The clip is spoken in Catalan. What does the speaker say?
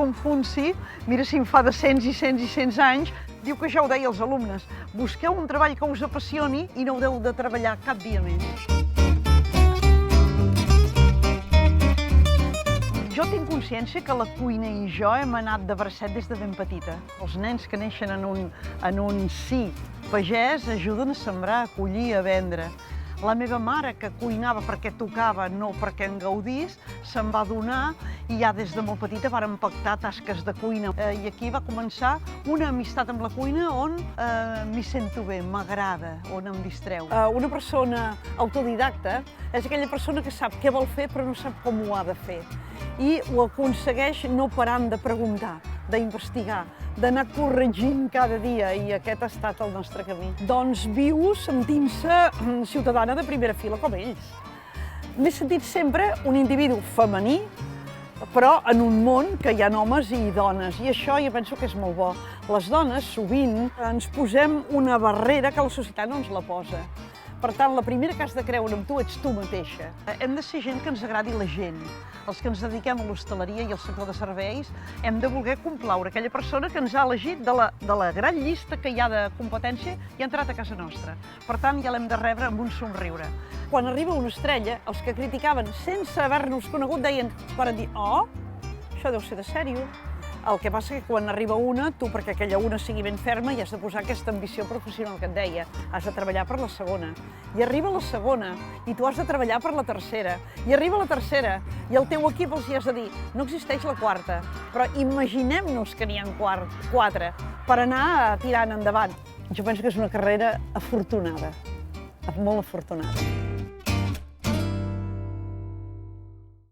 Confuci, mira si en fa de cents i cents i cents anys, diu que ja ho deia als alumnes: busqueu un treball que us apassioni i no haureu de treballar cap dia més. Jo tinc consciència que la cuina i jo hem anat de bracet des de ben petita. Els nens que neixen en un si pagès ajuden a sembrar, a collir, a vendre. La meva mare, que cuinava perquè tocava, no perquè en gaudís, se'n va donar i ja des de molt petita vàrem pactar tasques de cuina. I aquí va començar una amistat amb la cuina on m'hi sento bé, m'agrada, on em distreu. Una persona autodidacta és aquella persona que sap què vol fer però no sap com ho ha de fer. I ho aconsegueix no parant de preguntar, d'investigar, d'anar corregint cada dia, i aquest ha estat el nostre camí. Doncs viu sentint-se ciutadana de primera fila com ells. M'he sentit sempre un individu femení, però en un món que hi ha homes i dones, i això jo penso que és molt bo. Les dones sovint ens posem una barrera que la societat no ens la posa. Per tant, la primera que has de creure en tu ets tu mateixa. Hem de ser gent que ens agradi la gent. Els que ens dediquem a l'hostaleria i al sector de serveis hem de voler complaure aquella persona que ens ha elegit de la gran llista que hi ha de competència i ha entrat a casa nostra. Per tant, ja l'hem de rebre amb un somriure. Quan arriba una estrella, els que criticaven sense haver-nos conegut deien, per dir, oh, això deu ser de sèrio. El que passa que quan arriba una, tu, perquè aquella una sigui ben ferma, hi has de posar aquesta ambició professional que et deia. Has de treballar per la segona. I arriba la segona, i tu has de treballar per la tercera. I arriba la tercera, i el teu equip els hi has de dir, no existeix la quarta, però imaginem-nos que n'hi ha quatre, per anar tirant endavant. Jo penso que és una carrera afortunada, molt afortunada.